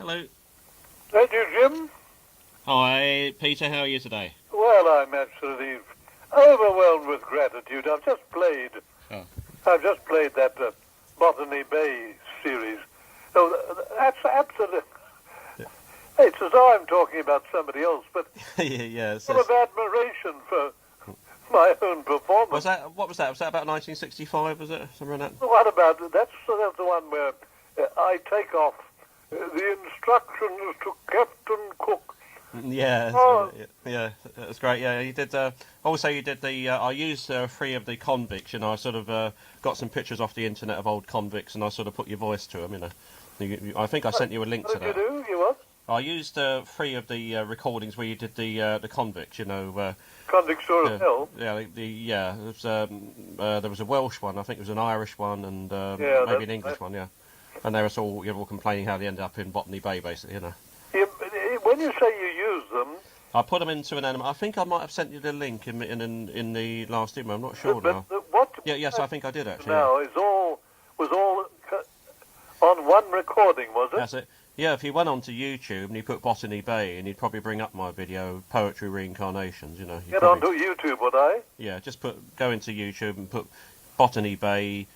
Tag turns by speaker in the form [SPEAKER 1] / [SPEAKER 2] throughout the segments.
[SPEAKER 1] Hello.
[SPEAKER 2] Thank you, Jim.
[SPEAKER 1] Hi, Peter. How are you today?
[SPEAKER 2] Well, I'm absolutely overwhelmed with gratitude. I've just played that Botany Bay series. So that's absolutely. It's as though I'm talking about somebody else, but
[SPEAKER 1] yeah,
[SPEAKER 2] full of admiration for my own performance.
[SPEAKER 1] What was that? Was that about 1965? Was it something like that?
[SPEAKER 2] What about that's the one where I take off the instructions to Captain Cook.
[SPEAKER 1] Yeah, that's great. Yeah, you did. Also, you did the. I used 3 of the convicts. You know, I sort of got some pictures off the internet of old convicts, and I sort of put your voice to them. You know, I think I sent you a link to that.
[SPEAKER 2] What did you do? You what?
[SPEAKER 1] I used 3 of the recordings where you did the convicts. You know,
[SPEAKER 2] Convicts of Hell.
[SPEAKER 1] Yeah, there was a Welsh one. I think it was an Irish one, and maybe an English one. Yeah, and they were all complaining how they ended up in Botany Bay, basically. You know.
[SPEAKER 2] When you say you use them,
[SPEAKER 1] I put them into an animal. I think I might have sent you the link in the last email. I'm not sure now. Yes, I think I did actually.
[SPEAKER 2] Now was all on one recording, was it?
[SPEAKER 1] That's it. Yeah, if you went onto YouTube and you put Botany Bay, and you'd probably bring up my video, Poetry Reincarnations. You know.
[SPEAKER 2] Get onto YouTube, would I?
[SPEAKER 1] Yeah, just go into YouTube and put Botany Bay,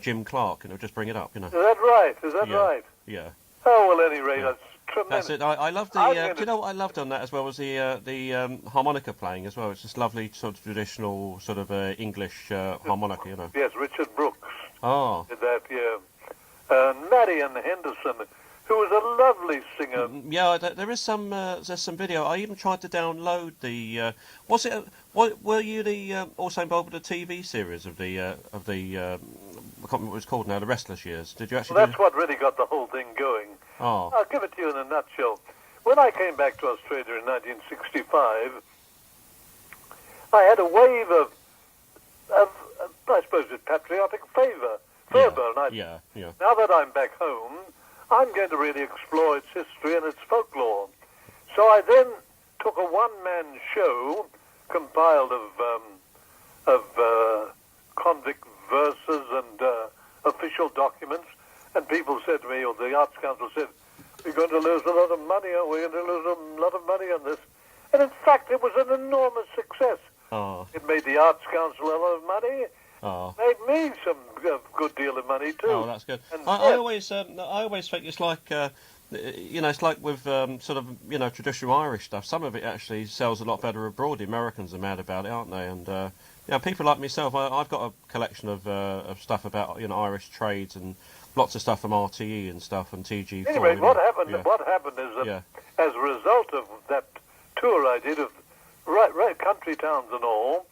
[SPEAKER 1] Jim Clark, and it'll just bring it up. You know.
[SPEAKER 2] Is that right? Is that right?
[SPEAKER 1] Yeah.
[SPEAKER 2] Oh well, at any rate, that's tremendous.
[SPEAKER 1] That's it. I loved the. Do you know what I loved on that as well was the harmonica playing as well. It's just lovely, sort of traditional, sort of English harmonica. You know.
[SPEAKER 2] Yes, Richard Brooks.
[SPEAKER 1] Oh.
[SPEAKER 2] Did that? Yeah. Marion Henderson, who was a lovely singer.
[SPEAKER 1] Yeah, there's some video. I even tried to download the. Were you also involved with the TV series of the I can't remember what it was called now, the Restless Years? Did you actually?
[SPEAKER 2] Well, that's what really got the whole thing going.
[SPEAKER 1] Oh.
[SPEAKER 2] I'll give it to you in a nutshell. When I came back to Australia in 1965, I had a wave of I suppose, patriotic fervour. And now that I'm back home, I'm going to really explore its history and its folklore. So I then took a one-man show compiled of convict verses and official documents, and people said to me, or the Arts Council said, we're going to lose a lot of money, or we're going to lose a lot of money on this. And in fact, it was an enormous success.
[SPEAKER 1] Oh.
[SPEAKER 2] It made the Arts Council a lot of money.
[SPEAKER 1] Oh.
[SPEAKER 2] Made me some good deal of money too.
[SPEAKER 1] Oh, that's good. I always think it's like it's like with sort of traditional Irish stuff. Some of it actually sells a lot better abroad. The Americans are mad about it, aren't they? And people like myself, I've got a collection of stuff about Irish trades and lots of stuff from RTE and stuff and TG4.
[SPEAKER 2] Anyway, what happened is that as a result of that tour I did of right country towns and all,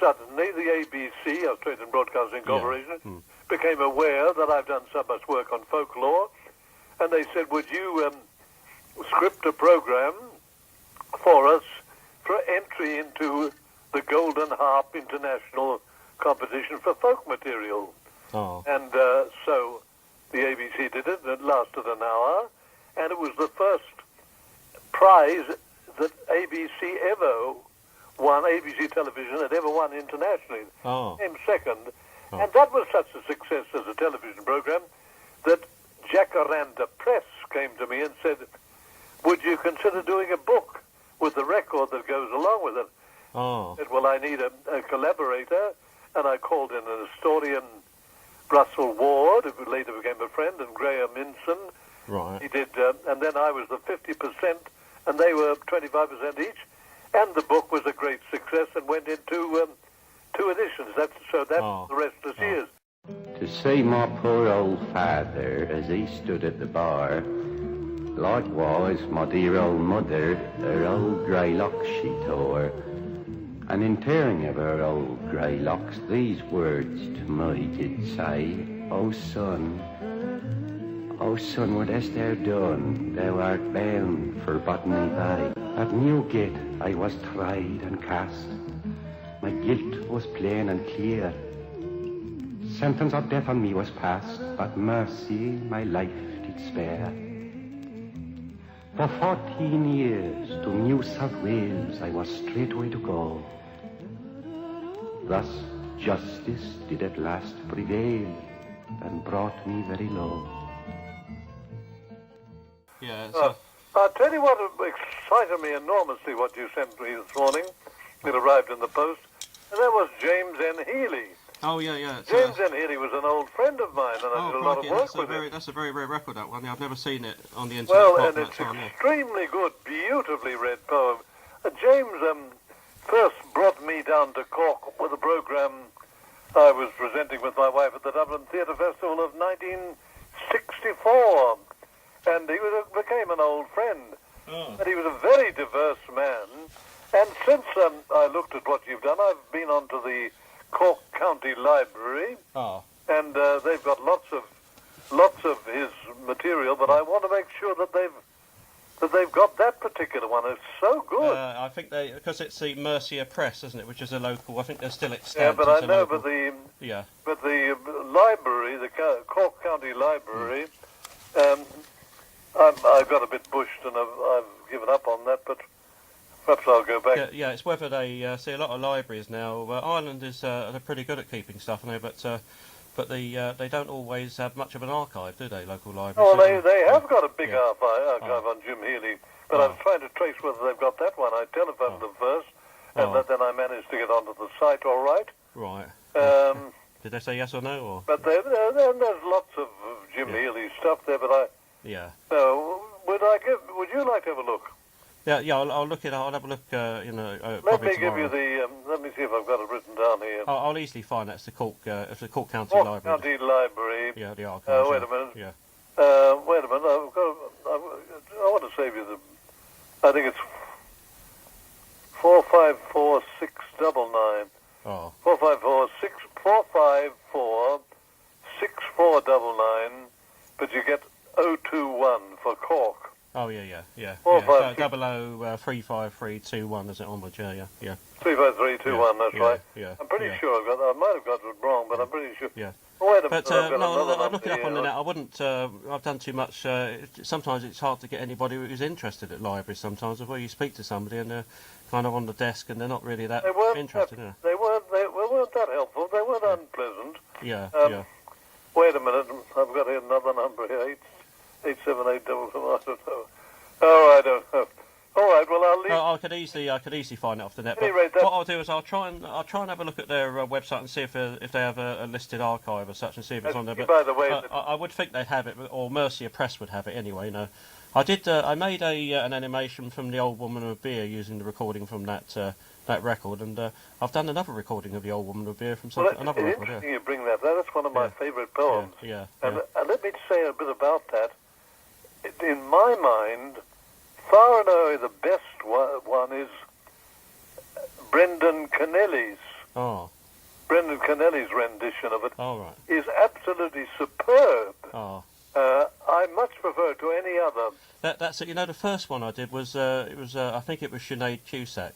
[SPEAKER 2] suddenly the ABC, Australian Broadcasting Corporation, became aware that I've done so much work on folklore, and they said, would you script a program for us for entry into the Golden Harp International Competition for Folk Material?
[SPEAKER 1] Oh.
[SPEAKER 2] And so the ABC did it, and it lasted an hour, and it was the first prize that ABC ever won, ABC Television had ever won internationally.
[SPEAKER 1] Oh.
[SPEAKER 2] Came second. Oh. And that was such a success as a television program that Jacaranda Press came to me and said, would you consider doing a book with the record that goes along with it?
[SPEAKER 1] Oh.
[SPEAKER 2] I said, well, I need a collaborator, and I called in an historian, Russell Ward, who later became a friend, and Graham Minson.
[SPEAKER 1] Right.
[SPEAKER 2] He did, and then I was the 50%, and they were 25% each. And the book was a great success and went into 2 editions. That's the Restless Years.
[SPEAKER 3] To see my poor old father as he stood at the bar, likewise my dear old mother, her old grey locks she tore, and in tearing of her old grey locks these words to me did say, O son, what hast thou done? Thou art bound for Botany Bay. At Newgate I was tried and cast. My guilt was plain and clear. Sentence of death on me was passed, but mercy my life did spare. For 14 years to New South Wales I was straightway to go. Thus justice did at last prevail and brought me very low.
[SPEAKER 1] yeah.
[SPEAKER 2] I'll tell you what excited me enormously, what you sent me this morning. It arrived in the post, and that was James N. Healy.
[SPEAKER 1] Oh, yeah.
[SPEAKER 2] James N. Healy was an old friend of mine, and I did a lot of work with him.
[SPEAKER 1] That's a very rare record, that one. Yeah, I've never seen it on the internet.
[SPEAKER 2] Well, and it's extremely good, beautifully read poem. James first brought me down to Cork with a programme I was presenting with my wife at the Dublin Theatre Festival of 1964. And he became an old friend. Oh. And he was a very diverse man. And since I looked at what you've done, I've been on to the Cork County Library.
[SPEAKER 1] Oh.
[SPEAKER 2] And they've got lots of his material, but I want to make sure that they've got that particular one. It's so good.
[SPEAKER 1] I think because it's the Mercia Press, isn't it, which is a local. I think they're still extant.
[SPEAKER 2] Yeah, but I know, but the library, the Cork County Library, I've got a bit bushed and I've given up on that, but perhaps I'll go back.
[SPEAKER 1] Yeah, it's whether they see a lot of libraries now. Ireland is they're pretty good at keeping stuff, I know, but they don't always have much of an archive, do they? Local libraries.
[SPEAKER 2] Oh, they have got a big archive on Jim Healy, but I was trying to trace whether they've got that one. I telephoned them first, and then I managed to get onto the site. All right.
[SPEAKER 1] Right. Did they say yes or no? Or?
[SPEAKER 2] But there's lots of Jim Healy stuff there, but
[SPEAKER 1] Yeah.
[SPEAKER 2] Would you like to have a look?
[SPEAKER 1] Yeah. I'll look it. I'll have a look.
[SPEAKER 2] Let me give you the. Let me see if I've got it written down here.
[SPEAKER 1] I'll easily find that's the Cork. It's the Cork County
[SPEAKER 2] Cork
[SPEAKER 1] Library.
[SPEAKER 2] County Library.
[SPEAKER 1] Yeah, the archives.
[SPEAKER 2] Wait a minute.
[SPEAKER 1] Yeah.
[SPEAKER 2] Wait a minute. I want to save you the. I think it's 454-699.
[SPEAKER 1] Oh.
[SPEAKER 2] 454-6499. But you get 021 for Cork.
[SPEAKER 1] Oh yeah. 00355321 is it onwards? Yeah.
[SPEAKER 2] 35321. That's right.
[SPEAKER 1] Yeah.
[SPEAKER 2] I'm pretty sure I might have got it wrong, but I'm pretty sure.
[SPEAKER 1] Yeah.
[SPEAKER 2] Wait a
[SPEAKER 1] but
[SPEAKER 2] minute.
[SPEAKER 1] I'll look it up on the net. I wouldn't. I've done too much. Sometimes it's hard to get anybody who's interested at libraries. Sometimes, where you speak to somebody and they're kind of on the desk and they're not really that interested.
[SPEAKER 2] They weren't that helpful. They weren't unpleasant.
[SPEAKER 1] Yeah.
[SPEAKER 2] Wait a minute. I've got here another number here. 878 Oh, I don't know. All right. Well, I'll leave.
[SPEAKER 1] I could easily find it off the net. But
[SPEAKER 2] Anyway,
[SPEAKER 1] what I'll do is I'll try and have a look at their website and see if they have a listed archive or such, and see if it's on there. But
[SPEAKER 2] by the way,
[SPEAKER 1] I would think they'd have it, or Mercia Press would have it anyway. You know, I did. I made an animation from the Old Woman with Beer using the recording from that record, and I've done another recording of the Old Woman with Beer from another record.
[SPEAKER 2] Interesting you bring that up. That's one of my favourite poems.
[SPEAKER 1] Yeah.
[SPEAKER 2] And let me say a bit about that. In my mind, far and away the best one is Brendan Kennelly's.
[SPEAKER 1] Oh.
[SPEAKER 2] Brendan Kennelly's rendition of it is absolutely superb.
[SPEAKER 1] Oh.
[SPEAKER 2] I much prefer it to any other.
[SPEAKER 1] That's it. You know, the first one I did was I think it was Sinead Cusack,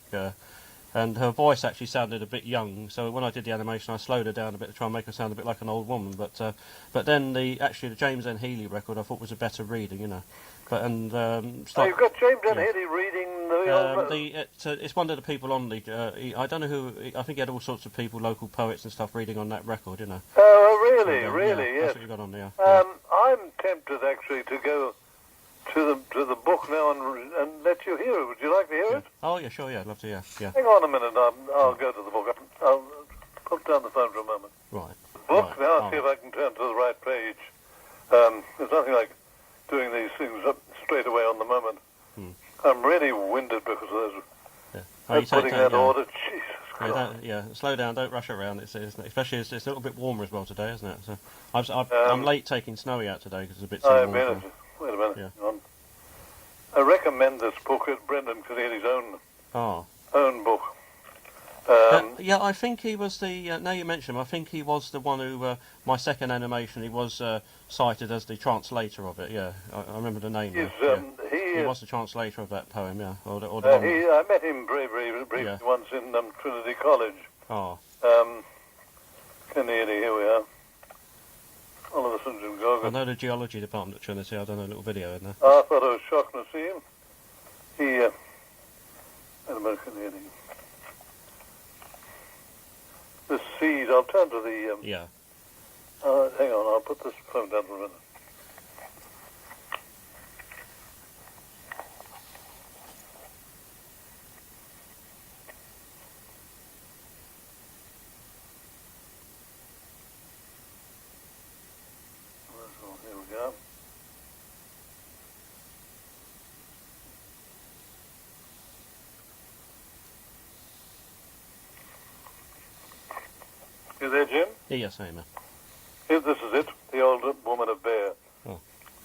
[SPEAKER 1] and her voice actually sounded a bit young. So when I did the animation, I slowed her down a bit to try and make her sound a bit like an old woman. But then the James N. Healy record I thought was a better reading, you know. But you've
[SPEAKER 2] got James N. Healy reading the
[SPEAKER 1] it's one of the people on the. I don't know who. I think he had all sorts of people, local poets and stuff, reading on that record, you know.
[SPEAKER 2] Oh, really? Yes.
[SPEAKER 1] That's what you got on there.
[SPEAKER 2] I'm tempted actually to go to the book now and let you hear it. Would you like to hear it?
[SPEAKER 1] Oh yeah, sure. Yeah, I'd love to. Yeah.
[SPEAKER 2] Hang on a minute. I'll go to the book. I'll put down the phone for a moment.
[SPEAKER 1] Right.
[SPEAKER 2] Book now. See if I can turn to the right page. There's nothing like doing these things up straight away on the moment. I'm really winded because of those. Putting that order. Jesus Christ.
[SPEAKER 1] Slow down. Don't rush around. Especially it's a little bit warmer as well today, isn't it? So I'm late taking Snowy out today because it's a bit too warm.
[SPEAKER 2] Wait a minute. Yeah. I recommend this book. It's Brendan Kennelly's own book.
[SPEAKER 1] I think he was the. Now you mention him, I think he was the one who. My second animation, he was cited as the translator of it. Yeah, I remember the name. He was the translator of that poem. Yeah,
[SPEAKER 2] I met him briefly once in Trinity College.
[SPEAKER 1] Oh.
[SPEAKER 2] Kennelly, here we are. Oliver St. John Gorgon.
[SPEAKER 1] I know the geology department at Trinity. I've done a little video in there.
[SPEAKER 2] Arthur O'Shaughnessy. Kennelly. The seed. I'll turn to the. Hang on. I'll put this phone down for a minute. You there, Jim?
[SPEAKER 1] Yes, I am.
[SPEAKER 2] Here, this is it, the old woman of Bear.
[SPEAKER 1] Oh.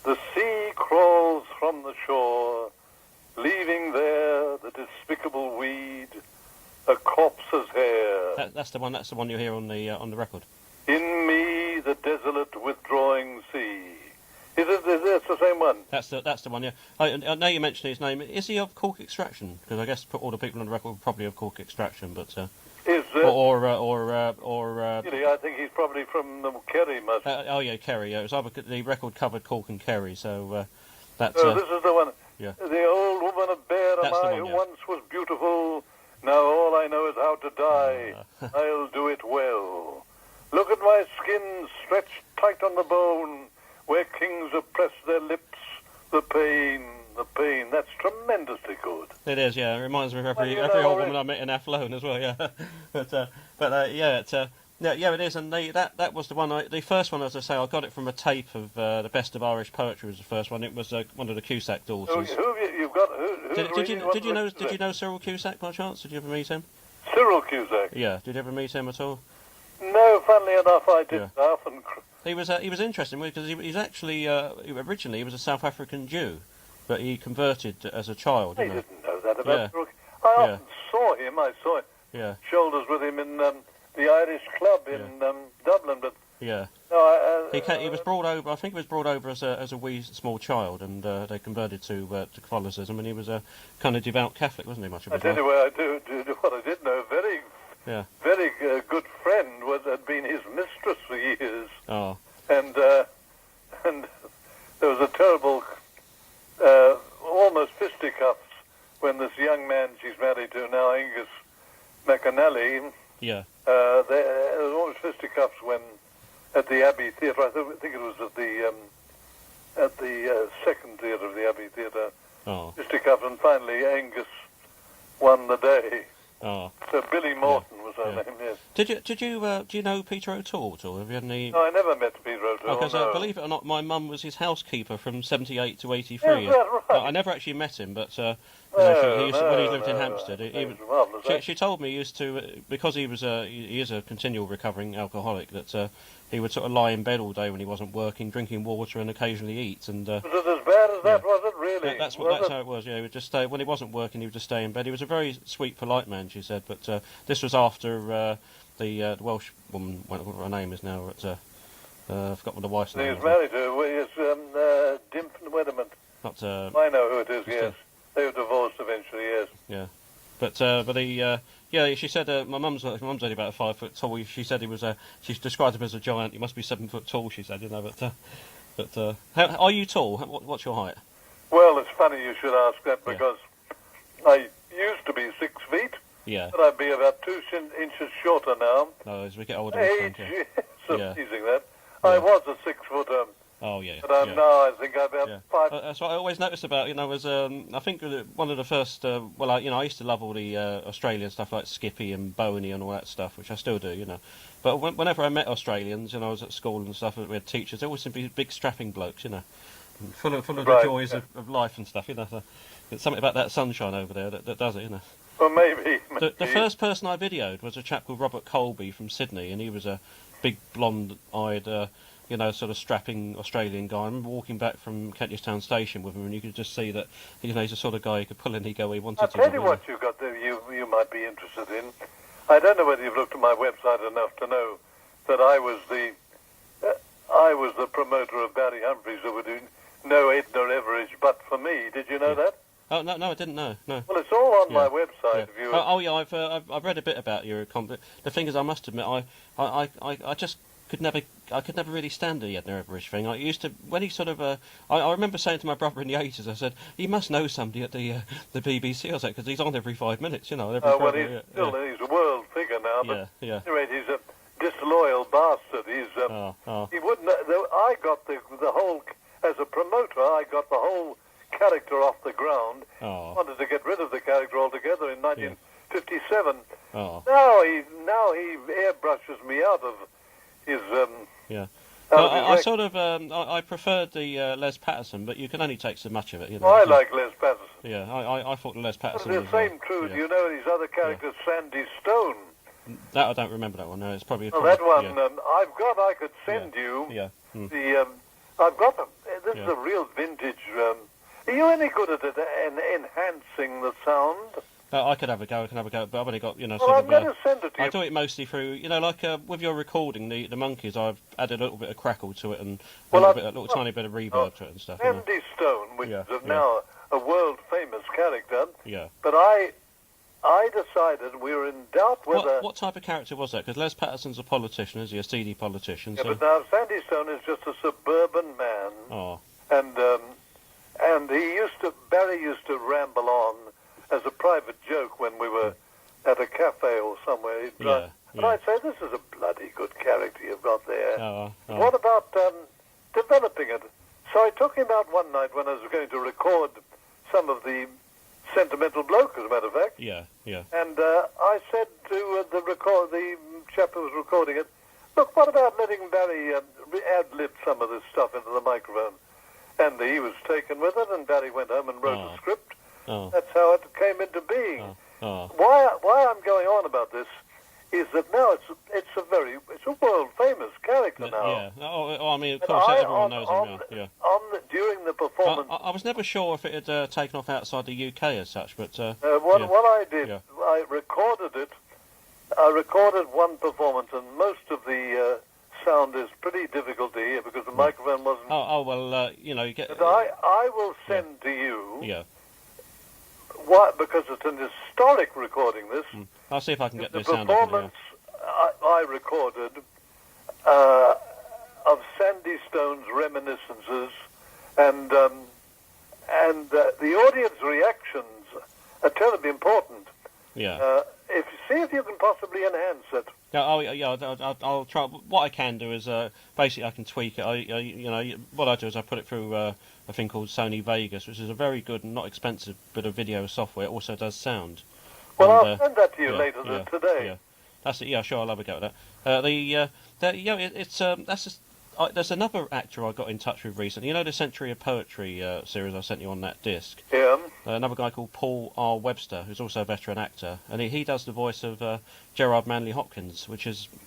[SPEAKER 2] The sea crawls from the shore, leaving there the despicable weed, a corpse's hair.
[SPEAKER 1] That's the one. That's the one you hear on the record.
[SPEAKER 2] In me, the desolate withdrawing sea. Is it the same one?
[SPEAKER 1] That's the one. Yeah. I know you mentioned his name. Is he of Cork extraction? Because I guess all the people on the record were probably of Cork extraction, but
[SPEAKER 2] really, I think he's probably from Kerry, must.
[SPEAKER 1] Oh yeah, Kerry. Yeah, it was either the record covered Cork and Kerry. So that's.
[SPEAKER 2] Oh, this is the one.
[SPEAKER 1] Yeah.
[SPEAKER 2] The old woman of Bear, am I, who once was beautiful. Now all I know is how to die. I'll do it well. Look at my skin stretched tight on the bone, where kings have pressed their lips. The pain. That's tremendously good.
[SPEAKER 1] It is, yeah. It reminds me of every old woman I met in Athlone as well, yeah. Yeah, it is. And that was the one. The first one, as I say, I got it from a tape of the Best of Irish Poetry. Was the first one. It was one of the Cusack daughters.
[SPEAKER 2] You've got?
[SPEAKER 1] Did you know Cyril Cusack by chance? Did you ever meet him?
[SPEAKER 2] Cyril Cusack.
[SPEAKER 1] Yeah. Did you ever meet him at all?
[SPEAKER 2] No, funnily enough, I did laugh and.
[SPEAKER 1] He was interesting because he's actually originally he was a South African Jew, but he converted as a child.
[SPEAKER 2] I didn't know that about Cyril. I often saw him. I saw shoulders with him in the Irish club in Dublin, but no,
[SPEAKER 1] he was brought over. I think he was brought over as a wee small child, and they converted to Catholicism, and he was a kind of devout Catholic, wasn't he? Much of
[SPEAKER 2] I tell you what I did know. Very good friend had been his mistress for years.
[SPEAKER 1] Oh.
[SPEAKER 2] And there was a terrible, almost fisticuffs when this young man she's married to now, Angus McAnally.
[SPEAKER 1] Yeah.
[SPEAKER 2] There was almost fisticuffs when at the Abbey Theatre. I think it was at the second theatre of the Abbey Theatre.
[SPEAKER 1] Oh.
[SPEAKER 2] Fisticuffs, and finally Angus won the day.
[SPEAKER 1] Oh.
[SPEAKER 2] So Billy Morton was her name. Yes.
[SPEAKER 1] Do you know Peter O'Toole at all? Have you had any?
[SPEAKER 2] No, I never met Peter O'Toole.
[SPEAKER 1] Because believe it or not, my mum was his housekeeper from '78 to '83.
[SPEAKER 2] Is that right?
[SPEAKER 1] I never actually met him, but when he lived in Hampstead, she told me he used to, because he is a continual recovering alcoholic, that he would sort of lie in bed all day when he wasn't working, drinking water and occasionally eat. And
[SPEAKER 2] was it as bad as that? Was it really?
[SPEAKER 1] That's how it was. Yeah, he would just stay when he wasn't working. He would just stay in bed. He was a very sweet, polite man, she said. But this was after the Welsh woman, what her name is now. I forgot what the wife's name is.
[SPEAKER 2] He's married to her. Dimp Wedderman. I know who it is. Yes, they were divorced eventually. Yes.
[SPEAKER 1] Yeah, but she said my mum's only about 5 foot tall. She said he was she described him as a giant. He must be 7 foot tall. She said, but how, are you tall? What's your height?
[SPEAKER 2] Well, it's funny you should ask that because I used to be 6 feet.
[SPEAKER 1] Yeah.
[SPEAKER 2] But I'd be about 2 inches shorter now.
[SPEAKER 1] Oh, as we get older.
[SPEAKER 2] Age, it's amazing that. Yeah. I was a 6 footer.
[SPEAKER 1] Oh yeah.
[SPEAKER 2] But I'm now, I think I'm about 5.
[SPEAKER 1] That's what I always noticed about. Was I think one of the first. I used to love all the Australian stuff like Skippy and Boney and all that stuff, which I still do. But whenever I met Australians, I was at school and stuff. We had teachers. They always seemed to be big strapping blokes, full of the joys of life and stuff. There's something about that sunshine over there that does it.
[SPEAKER 2] Well, maybe.
[SPEAKER 1] The first person I videoed was a chap called Robert Colby from Sydney, and he was a big blonde-eyed. Sort of strapping Australian guy. I remember walking back from Kentish Town Station with him, and you could just see that he's the sort of guy who could pull any go he wanted to.
[SPEAKER 2] I'll tell you what you've got there, you might be interested in. I don't know whether you've looked at my website enough to know that I was the promoter of Barry Humphries, who would do no Edna Everage but for me. Did you know that?
[SPEAKER 1] Oh no, I didn't know. No.
[SPEAKER 2] Well, it's all on my website.
[SPEAKER 1] Yeah. I've read a bit about your The thing is, I must admit, I just could never really stand the Edna Everage thing. I used to, when he sort of, I remember saying to my brother in the 80s, I said, he must know somebody at the BBC, I said, because he's on every 5 minutes, he's
[SPEAKER 2] a world figure now, but anyway, he's a disloyal bastard. He wouldn't, I got the whole, as a promoter, I got the whole character off the ground. Wanted to get rid of the character altogether in 1957. Now he airbrushes me out of his
[SPEAKER 1] I preferred the Les Patterson, but you can only take so much of it.
[SPEAKER 2] I like Les Patterson.
[SPEAKER 1] Yeah, I thought Les Patterson.
[SPEAKER 2] But the same true. Do you know these other characters, Sandy Stone,
[SPEAKER 1] That I don't remember that one. No, it's probably.
[SPEAKER 2] Well, that one
[SPEAKER 1] Yeah.
[SPEAKER 2] I could send you.
[SPEAKER 1] Yeah. Mm.
[SPEAKER 2] I've got them. This is
[SPEAKER 1] Yeah.
[SPEAKER 2] a real vintage. Are you any good at it, enhancing the sound?
[SPEAKER 1] I could have a go. But I've only got
[SPEAKER 2] Well,
[SPEAKER 1] sort
[SPEAKER 2] I'm
[SPEAKER 1] of.
[SPEAKER 2] going to send it to
[SPEAKER 1] I
[SPEAKER 2] you.
[SPEAKER 1] do it mostly through, like with your recording, the monkeys. I've added a little bit of crackle to it and a little tiny bit of reverb to it and stuff.
[SPEAKER 2] Sandy Stone, which
[SPEAKER 1] Yeah,
[SPEAKER 2] is now a world famous character.
[SPEAKER 1] Yeah.
[SPEAKER 2] But I decided we were in doubt whether.
[SPEAKER 1] What type of character was that? Because Les Patterson's a politician, is he? A seedy politician.
[SPEAKER 2] Yeah,
[SPEAKER 1] So.
[SPEAKER 2] but now Sandy Stone is just a suburban man.
[SPEAKER 1] Oh.
[SPEAKER 2] And Barry used to ramble on as a private joke when we were at a cafe or somewhere. And I'd say, this is a bloody good character you've got there. What about developing it? So I took him out one night when I was going to record some of the Sentimental Bloke, as a matter of fact.
[SPEAKER 1] Yeah.
[SPEAKER 2] And I said to the chap who was recording it, look, what about letting Barry ad-lib some of this stuff into the microphone? And he was taken with it, and Barry went home and wrote a script.
[SPEAKER 1] Oh.
[SPEAKER 2] That's how it came into being.
[SPEAKER 1] Oh.
[SPEAKER 2] Why I'm going on about this is that now it's a world famous character now.
[SPEAKER 1] Yeah. I mean, of course, everyone knows him. Yeah.
[SPEAKER 2] During the performance,
[SPEAKER 1] I was never sure if it had taken off outside the UK as such, but
[SPEAKER 2] what I did, I recorded it. I recorded one performance, and most of the sound is pretty difficult to hear because the microphone wasn't.
[SPEAKER 1] You get.
[SPEAKER 2] But I will send to you.
[SPEAKER 1] Yeah.
[SPEAKER 2] Why? Because it's an historic recording. This.
[SPEAKER 1] I'll see if I can get
[SPEAKER 2] the
[SPEAKER 1] this sound up.
[SPEAKER 2] performance I recorded of Sandy Stone's reminiscences, and the audience reactions are terribly important.
[SPEAKER 1] Yeah.
[SPEAKER 2] If you can possibly enhance it.
[SPEAKER 1] I'll try. What I can do is basically I can tweak it. What I do is I put it through a thing called Sony Vegas, which is a very good and not expensive bit of video software. It also does sound.
[SPEAKER 2] Well, I'll send that to you later today.
[SPEAKER 1] Yeah, that's it. Yeah, sure, I'll have a go at that. There's another actor I got in touch with recently. You know the Century of Poetry series I sent you on that disc?
[SPEAKER 2] Yeah.
[SPEAKER 1] Another guy called Paul R. Webster, who's also a veteran actor, and he does the voice of Gerard Manley Hopkins,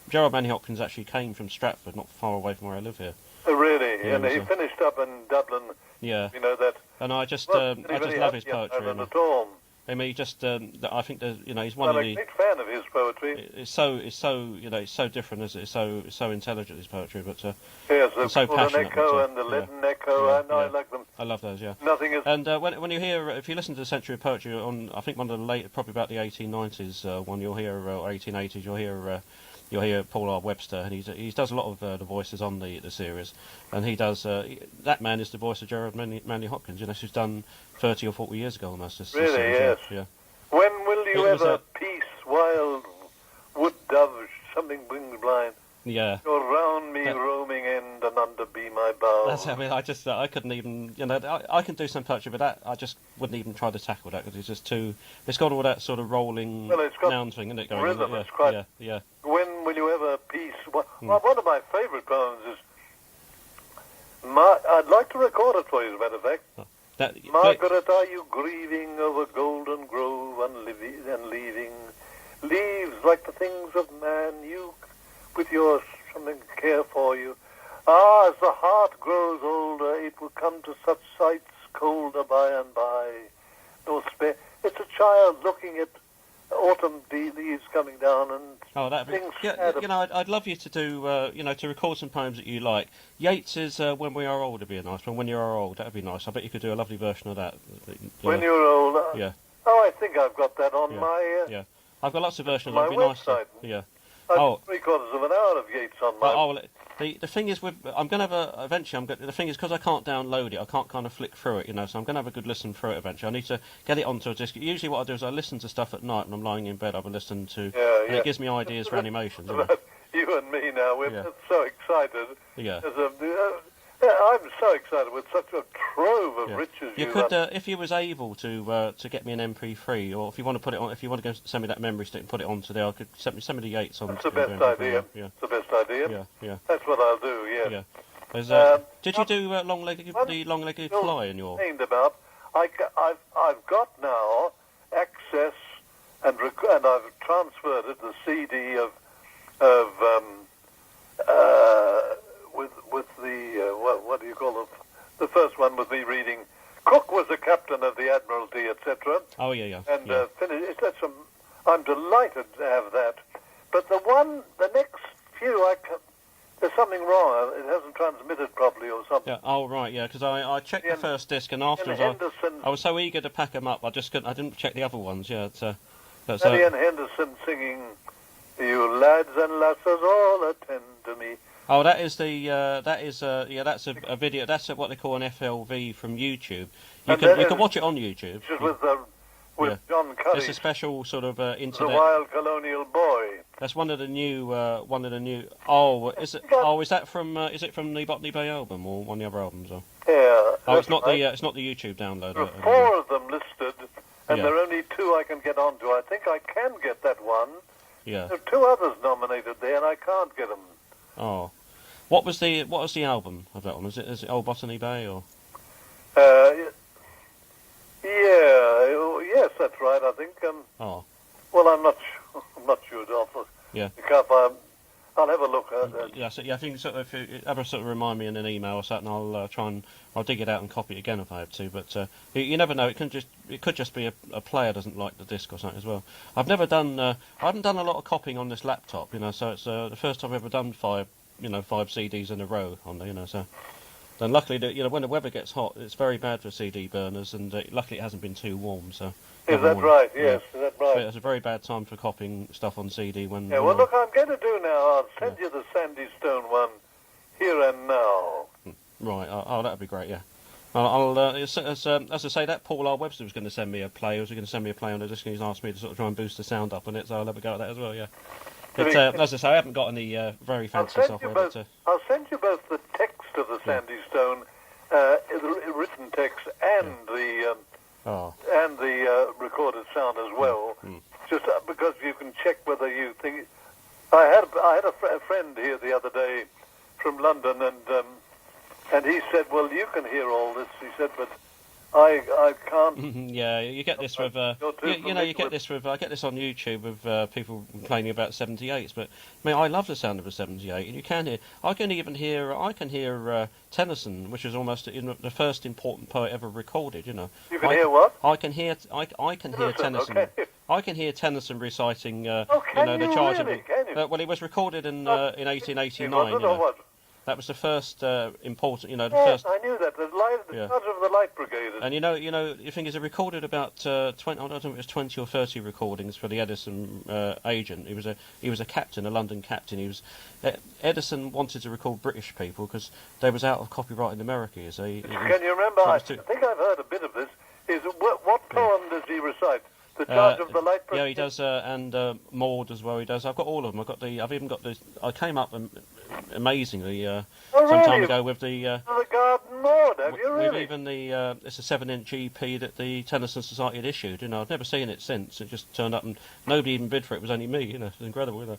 [SPEAKER 1] Gerard Manley Hopkins actually came from Stratford, not far away from where I live here.
[SPEAKER 2] Oh, really?
[SPEAKER 1] Yeah,
[SPEAKER 2] and he finished up in Dublin.
[SPEAKER 1] Yeah.
[SPEAKER 2] You know that.
[SPEAKER 1] And I just love his poetry.
[SPEAKER 2] At all.
[SPEAKER 1] I mean, I think that he's one of the.
[SPEAKER 2] I'm a big fan of his poetry.
[SPEAKER 1] It's so different, as it's so intelligent, his poetry, but
[SPEAKER 2] yes, the
[SPEAKER 1] so passionate.
[SPEAKER 2] Echo and the Leaden Echo. I like them.
[SPEAKER 1] I love those. Yeah.
[SPEAKER 2] Nothing is.
[SPEAKER 1] And when you hear, if you listen to the Century of Poetry on, I think one of the late, probably about the 1890s one, you'll hear 1880s, you'll hear Paul R. Webster, and he does a lot of the voices on the series, and he does that man is the voice of Gerard Manley Hopkins. Who's done 30 or 40 years ago almost. This
[SPEAKER 2] really,
[SPEAKER 1] series,
[SPEAKER 2] yes. Yeah. When will you ever peace, wild wood dove, something winged blind?
[SPEAKER 1] Yeah.
[SPEAKER 2] You're round me, roaming end, and under be my bow.
[SPEAKER 1] That's I couldn't even, I can do some poetry, but that I just wouldn't even try to tackle that because it's just too. It's got all that sort of rolling noun thing, isn't it? Going
[SPEAKER 2] rhythm.
[SPEAKER 1] On,
[SPEAKER 2] it's quite.
[SPEAKER 1] Yeah.
[SPEAKER 2] When will you ever peace? Well, one of my favourite poems is. I'd like to record it for you, as a matter of fact. Margaret, are you grieving over Golden Grove and leaving leaves like the things of man? You, with your something care for you. As the heart grows older, it will come to such sights colder by and by. No spare. It's a child looking at autumn leaves coming down and things.
[SPEAKER 1] I'd love you to do, to record some poems that you like. Yeats is "When We Are Old" would be a nice one. When You Are Old, that'd be nice. I bet you could do a lovely version of that.
[SPEAKER 2] When You're Old.
[SPEAKER 1] Yeah.
[SPEAKER 2] Oh, I think I've got that on my.
[SPEAKER 1] Yeah. I've got lots of versions.
[SPEAKER 2] My
[SPEAKER 1] It'd be nice.
[SPEAKER 2] website. I've 3/4 of an hour of Yeats on my.
[SPEAKER 1] The thing is, I'm going to have eventually. The thing is, because I can't download it, I can't kind of flick through it, So I'm going to have a good listen through it eventually. I need to get it onto a disc. Usually, what I do is I listen to stuff at night when I'm lying in bed. I've been listening to, and it gives me ideas for animations.
[SPEAKER 2] You and me now, we're so excited.
[SPEAKER 1] Yeah.
[SPEAKER 2] I'm so excited with such a trove of riches.
[SPEAKER 1] You could, if you was able to get me an MP3, or if you want to put it on, if you want to go send me that memory stick and put it onto there, I could send me the Yeats on.
[SPEAKER 2] That's the best idea.
[SPEAKER 1] Yeah.
[SPEAKER 2] It's the best idea.
[SPEAKER 1] Yeah.
[SPEAKER 2] That's what I'll do. Yeah.
[SPEAKER 1] Did you do the long-legged fly in your?
[SPEAKER 2] About. I've got now access and I've transferred it, the CD of with the what do you call it? The first one with me reading. Cook was the captain of the Admiralty, etc.
[SPEAKER 1] Oh yeah.
[SPEAKER 2] And
[SPEAKER 1] Yeah.
[SPEAKER 2] finished. I'm delighted to have that. But the next few, there's something wrong. It hasn't transmitted properly or something.
[SPEAKER 1] Yeah. Oh right. Yeah. Because I checked the first disc, and afterwards I was so eager to pack them up, I just couldn't. I didn't check the other ones. Yeah.
[SPEAKER 2] Ian Henderson singing, "You lads and lasses all attend to me."
[SPEAKER 1] Oh, that's a video. That's what they call an FLV from YouTube. You can watch it on YouTube.
[SPEAKER 2] Just with John Curry.
[SPEAKER 1] It's a special sort of internet.
[SPEAKER 2] The Wild Colonial Boy.
[SPEAKER 1] That's one of the new. Oh, is it? Oh, is that from? Is it from the Botany Bay album or one of the other albums? Or?
[SPEAKER 2] Yeah.
[SPEAKER 1] Oh, it's not it's not the YouTube download.
[SPEAKER 2] There are 4 of them listed, and there are only 2 I can get onto. I think I can get that one.
[SPEAKER 1] Yeah.
[SPEAKER 2] There are 2 others nominated there, and I can't get them.
[SPEAKER 1] Oh, what was the album of that one? Is it Old Botany Bay or?
[SPEAKER 2] Yes, that's right. I think.
[SPEAKER 1] Oh.
[SPEAKER 2] Well, I'm not sure.
[SPEAKER 1] Yeah.
[SPEAKER 2] I'll have a look at that.
[SPEAKER 1] Yeah, so, I think sort of, if you ever sort of remind me in an email or something, I'll dig it out and copy it again if I have to. But you never know. It could just be a player doesn't like the disc or something as well. I haven't done a lot of copying on this laptop, so it's the first time I've ever done 5 CDs in a row on there, so. Then luckily, when the weather gets hot, it's very bad for CD burners, and luckily it hasn't been too warm. So.
[SPEAKER 2] Is that right? Yes, is that right?
[SPEAKER 1] But it's a very bad time for copying stuff on CD when.
[SPEAKER 2] Yeah. Well, look, I'm going to do now. I'll send you the Sandy Stone one, here and now.
[SPEAKER 1] Right. Oh, that'd be great. Yeah. I'll as I say, that Paul R. Webster was going to send me a play. Was going to send me a play on the disc, and he's asked me to sort of try and boost the sound up on it. So I'll have a go at that as well. Yeah. But as I say, I haven't got any very fancy software.
[SPEAKER 2] I'll send you both the text of the Sandy Stone, the written text, and the recorded sound as well. Just because you can check whether you think. I had a friend here the other day from London, and he said, "Well, you can hear all this." He said, "But I can't."
[SPEAKER 1] Yeah, you get this with you get this with I get this on YouTube with people complaining about 78s, but I mean I love the sound of a 78, and you can hear. I can hear Tennyson, which is almost the first important poet ever recorded.
[SPEAKER 2] You can hear what?
[SPEAKER 1] I can hear Tennyson.
[SPEAKER 2] Okay.
[SPEAKER 1] I can hear Tennyson reciting.
[SPEAKER 2] Can you
[SPEAKER 1] charge
[SPEAKER 2] really? Can you?
[SPEAKER 1] Well, it was recorded in 1889. That was the first important, the first.
[SPEAKER 2] I knew that. The charge of the Light Brigade.
[SPEAKER 1] And you think he recorded about 20. I don't know if it was 20 or 30 recordings for the Edison agent. He was a captain, a London captain. Edison wanted to record British people because they was out of copyright in America. Can you
[SPEAKER 2] remember? I think I've heard a bit of this. What poem does he recite? The Charge of the Light Brigade.
[SPEAKER 1] Yeah, he does, and Maud as well. He does. I've got all of them. I've even got the. I came up amazingly some time ago with the.
[SPEAKER 2] The Garden Maud, have you really?
[SPEAKER 1] With even the. It's a 7-inch EP that the Tennyson Society had issued. I've never seen it since. It just turned up and nobody even bid for it. It was only me. It's incredible.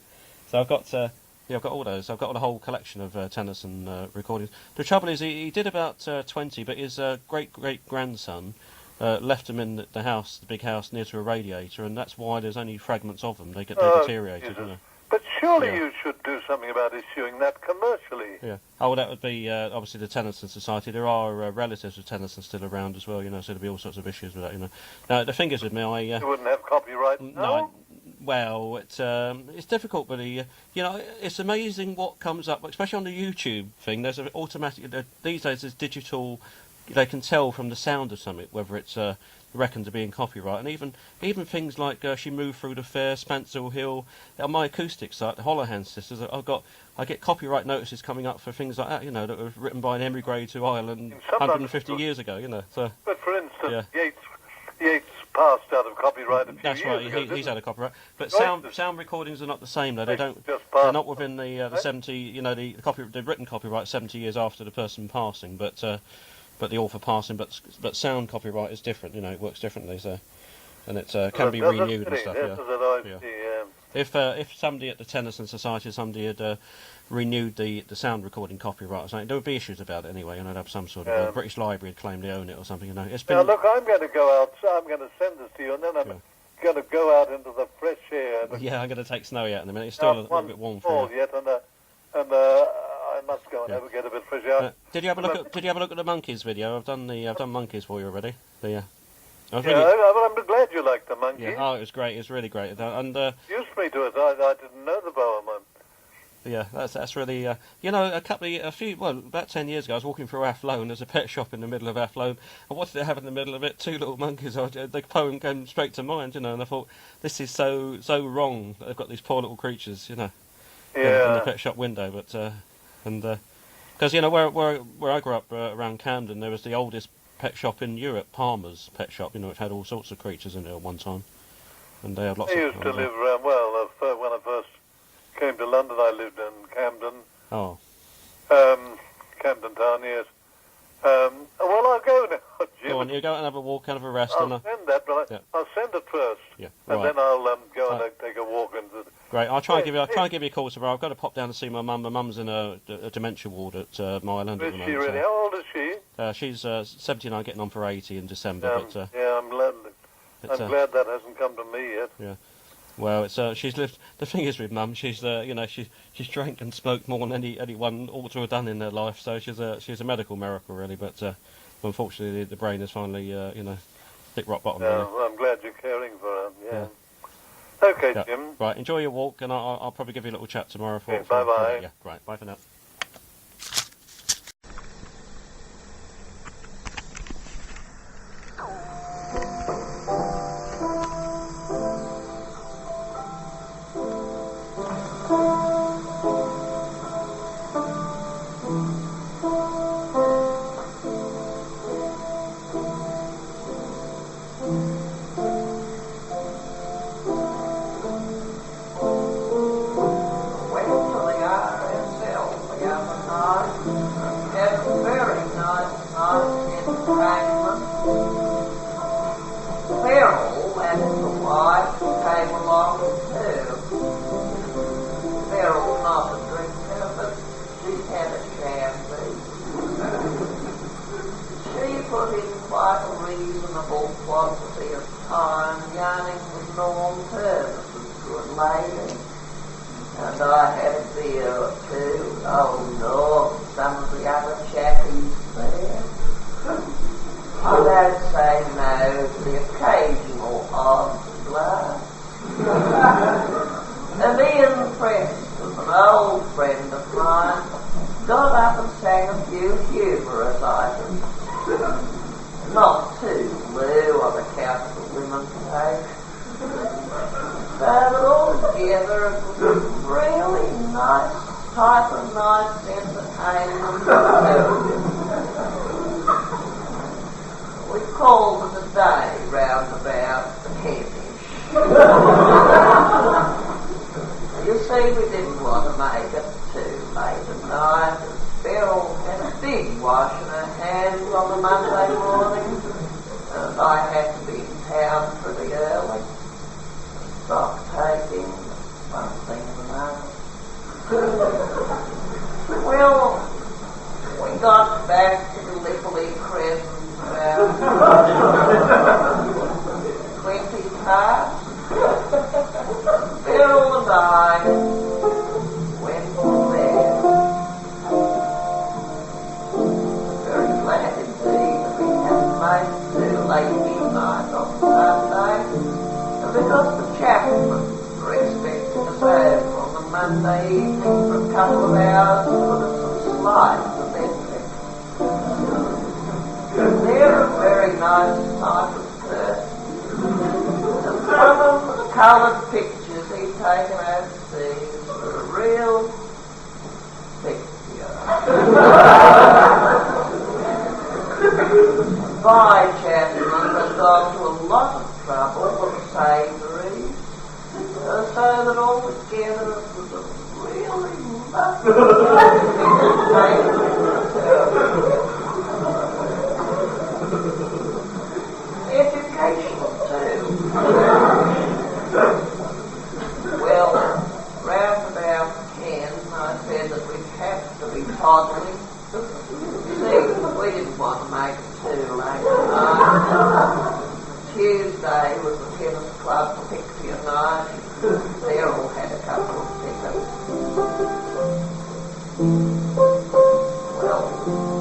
[SPEAKER 1] So I've got. I've got all those. I've got the whole collection of Tennyson recordings. The trouble is, he did about 20, but his great-great-grandson left them in the house, the big house, near to a radiator, and that's why there's only fragments of them. They deteriorated.
[SPEAKER 2] But surely you should do something about issuing that commercially.
[SPEAKER 1] Yeah. Oh, well, that would be obviously the Tennyson Society. There are relatives of Tennyson still around as well, so there'll be all sorts of issues with that, Now, the thing is with me,
[SPEAKER 2] You wouldn't have copyright, no?
[SPEAKER 1] Well, it's difficult, but it's amazing what comes up, especially on the YouTube thing. There's an automatic. These days, there's digital. They can tell from the sound of something whether it's reckoned to be in copyright, and even things like She Moved Through the Fair, Spancel Hill. On my acoustic site, the Hollowhand Sisters, I get copyright notices coming up for things like that, that were written by an emigré to Ireland 150 years ago, So.
[SPEAKER 2] But for instance, Yeats passed out of copyright a few
[SPEAKER 1] That's
[SPEAKER 2] years
[SPEAKER 1] right.
[SPEAKER 2] ago,
[SPEAKER 1] He's out of copyright. But sound recordings are not the same, though. They're not within the 70. The written copyright 70 years after the person passing, but the author passing. But sound copyright is different. It works differently. So, and it can be renewed and stuff. If somebody at the Tennyson Society, somebody had renewed the sound recording copyright or something, there would be issues about it anyway. They'd have some sort of British Library would claim they own it or something. It's been.
[SPEAKER 2] Now look, I'm going to go out. So I'm going to send this to you, and then going to go out into the fresh air.
[SPEAKER 1] Yeah, I'm going to take Snowy out in a minute. It's still a little bit warm for you.
[SPEAKER 2] Yet, and I must go and have a get a bit fresh air.
[SPEAKER 1] Did you have a look at the monkeys video? I've done monkeys for you already.
[SPEAKER 2] I'm glad you liked the monkeys.
[SPEAKER 1] Yeah, oh, it was great. It was really great. And
[SPEAKER 2] used me to it. I didn't know the poem.
[SPEAKER 1] Yeah, that's really about 10 years ago I was walking through Athlone. There's a pet shop in the middle of Athlone, and what did they have in the middle of it? 2 little monkeys. The poem came straight to mind, and I thought, this is so wrong. They've got these poor little creatures, in the pet shop window. But because where I grew up around Camden, there was the oldest pet shop in Europe, Palmer's Pet Shop, which had all sorts of creatures in it at one time, and they had lots.
[SPEAKER 2] I used to live around. When I first came to London, I lived in Camden.
[SPEAKER 1] Oh.
[SPEAKER 2] Camden Town, yes. I'll go now, Jim.
[SPEAKER 1] Go on, you go and have a walk and have a rest.
[SPEAKER 2] I'll send that, but I'll send it first.
[SPEAKER 1] Yeah,
[SPEAKER 2] and then I'll go and take a walk.
[SPEAKER 1] Great. I'll try and give you a call tomorrow. I've got to pop down to see my mum. My mum's in a dementia ward at Myland at the moment.
[SPEAKER 2] Is she really? How old is she?
[SPEAKER 1] She's 79, getting on for 80 in December.
[SPEAKER 2] I'm glad that hasn't come to me yet.
[SPEAKER 1] Yeah. Well, she's lived. The thing is with Mum, she's she's drank and smoked more than anyone ought to have done in their life. So she's a medical miracle, really. But unfortunately, the brain is finally hit rock bottom.
[SPEAKER 2] Yeah, well, I'm glad you're caring for her. Yeah. Okay, Jim.
[SPEAKER 1] Right. Enjoy your walk, and I'll probably give you a little chat tomorrow.
[SPEAKER 2] Bye bye.
[SPEAKER 1] Yeah. Right. Bye for now.
[SPEAKER 4] Tuesday was the tennis club for Pixie and I. Beryl had a couple of tickets. Well,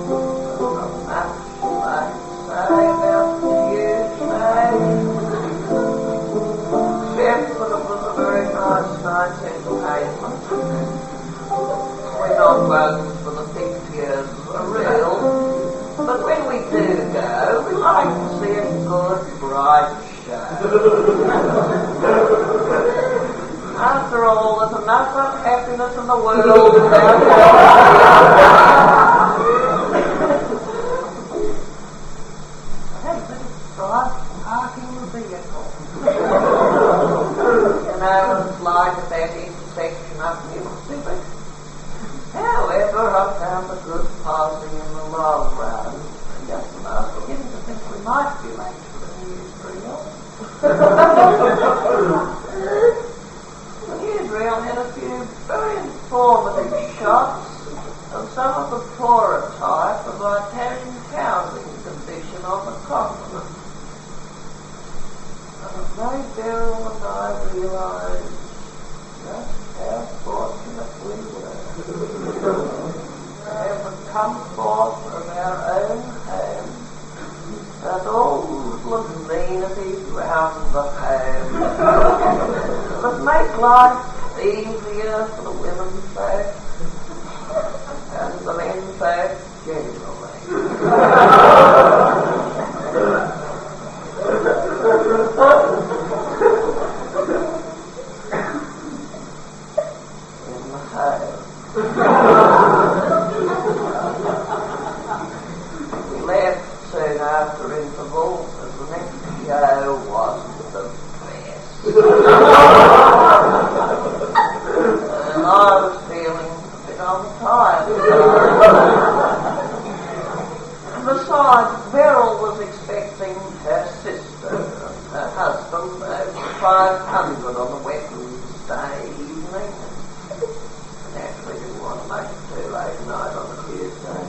[SPEAKER 4] there's not much like to say about Tuesday, except that it was a very nice night's entertainment. We're not ones for the pictures real, but when we do go, we like to see a good, bright show. After all, there's enough unhappiness in the world without parking the vehicle. You know, it's like at that intersection up near Pacific. However, I found a good passing in the long run, and just about beginning to think we might be late for the newsreel. The newsreel had a few very informative shots of some of the poorer type of Italian housing condition on the continent. And as they, Beryl and I realised just how fortunate we were to have the comfort of our own home and all the amenities round the home that make life easier for the women's folk and the men's folk generally. We left soon after interval, as the next show wasn't the best. And I was feeling a bit on the tired side. And besides, Beryl was expecting her sister and her husband over 500 on the Wednesday evening. Naturally didn't want to make it too late night on a Tuesday.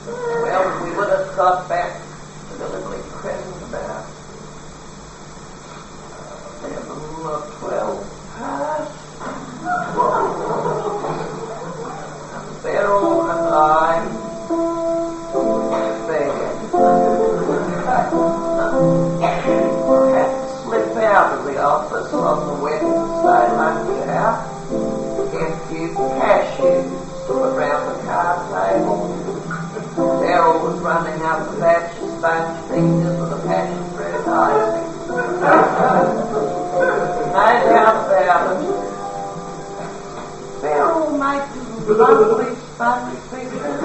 [SPEAKER 4] Well, we would have got back to the Liberty Crescent about 11 or 12 past. And Beryl and I had to slip out of the office on the Wednesday lunch hour, get a few cashews to put round the card table. Beryl was running up a batch of sponge fingers with a passion fruit icing. No doubt about it. Beryl making lovely sponge fingers.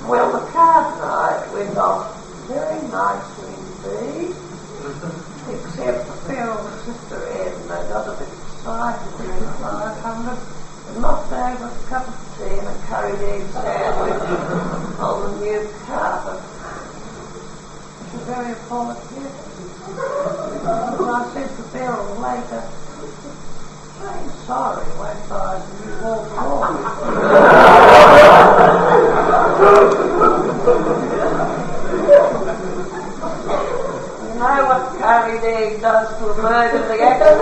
[SPEAKER 4] Well, the card night went off very nicely indeed, except that Beryl's sister Edna got a bit excited during 500 and knocked over a cup of tea and a curried egg sandwich on the new carpet. She was very apologetic. And I said to Beryl later, I'm sorry, won't buy the new wall floor. You know what curried egg does to a burgundy accent?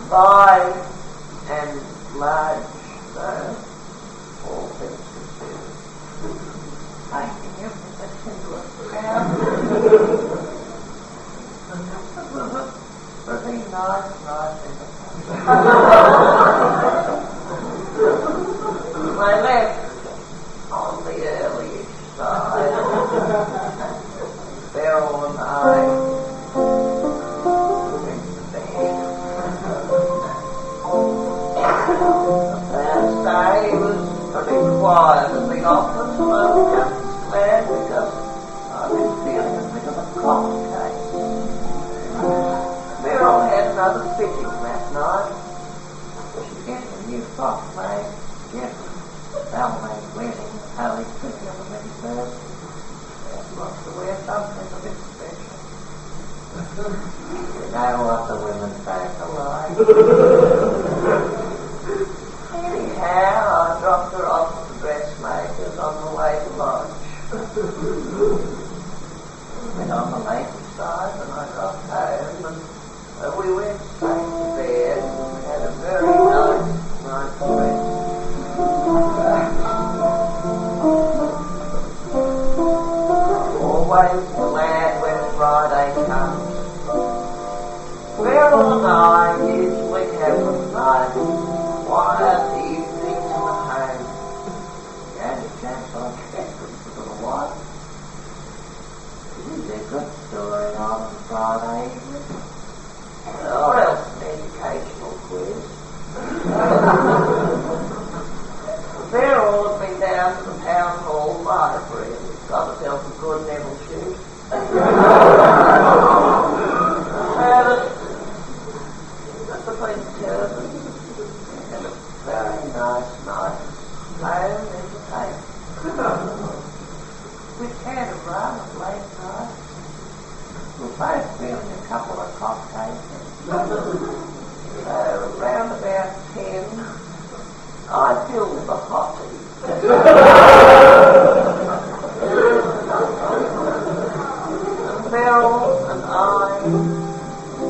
[SPEAKER 4] By and large, though, all things considered, taking everything into account, it was a pretty nice night in the They left on the early-ish side. Beryl and I went to bed. The first day was pretty quiet in the office, and I was just glad because I've been feeling a bit of a cough case. Beryl had another fitting that night. She's getting a new frock made. Yes, Balmain's wedding, Harry Christian on the 21st. She wants to wear something a bit special. know what the women folk are like. Anyhow, I dropped her off at the dressmaker's on the way to lodge. Went on the later side when I got home, and we went straight to bed and had a very nice night's rest. Always glad when Friday comes. Beryl and I usually have a nice, quiet evening in the home. The only chance I get with the little while. Is there a good story on Friday evening? Or else an educational quiz. Beryl had been down to the town hall library and got herself a good Neville shoot. Between two of us, and a very nice night home entertainment. We had a run at late night. We were both feeling a couple of cocktails. So around about 10, I filled the hottie. And Beryl and I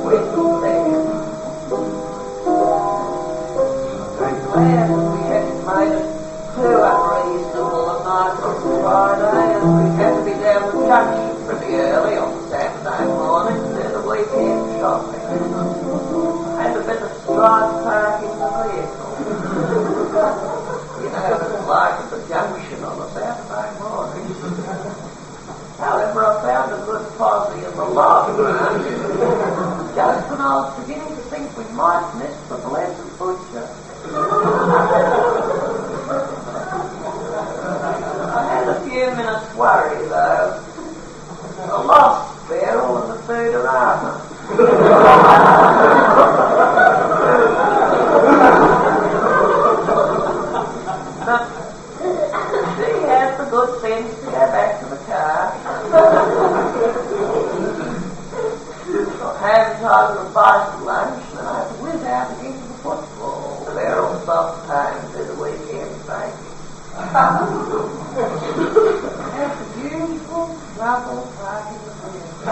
[SPEAKER 4] went there. Very glad that we hadn't made it too unreasonable a night on Friday, and we had to be down the junction pretty early on Saturday morning to do the weekend shopping. And a bit of strike parking the vehicle. You know, it's like at the junction on a Saturday morning. However, I found a good posse in the long run. Just when I was beginning to think we might miss the blessed butcher. I had a few minutes worry, though. I lost Beryl and the Foodorama. But she had the good sense to go back to the car. Having time to buy some lunch, and I went out again to the football. Beryl stopped home to the weekend banking. Had the usual trouble parking the vehicle.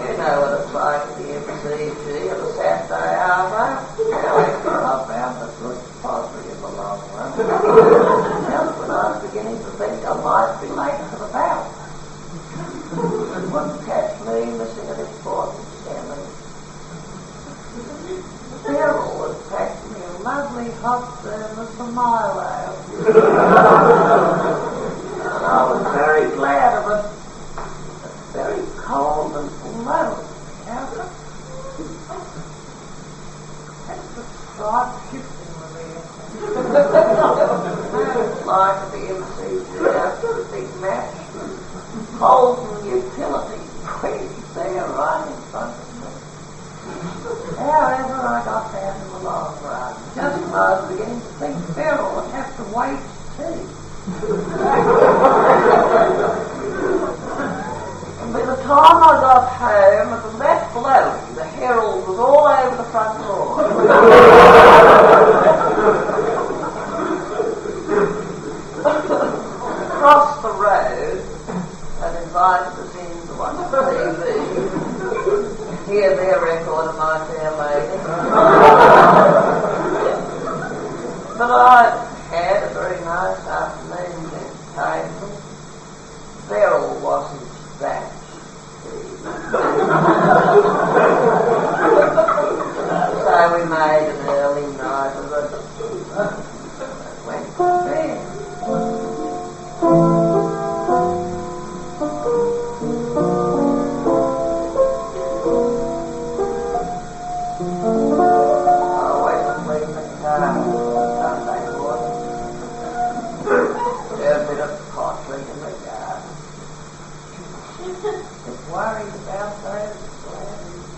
[SPEAKER 4] You know what it's like at the MCG on a Saturday Harbour. However, I found a good posse in the long run. Just when I was beginning to think I might be late for the bout. It wouldn't catch me missing an important ceremony. Beryl had packed me a lovely hot thermos of Milo. And I was very glad of it. It's very cold and low. That's the stripe shifting with me. It's like the MCG after the big match. Holden Utilities, there right in front of me. However, I got down in the long run. Just when I was beginning to think Beryl would have to wait tea. And by the time I got home, it was that bloke, the Herald, was all over the front lawn. Across the road, and invited us in to watch TV. Hear their record of My Fair Lady. But I had a very nice afternoon's entertainment. Beryl wasn't that keen. So we made an early night of it. Went to bed. Worried about those plans.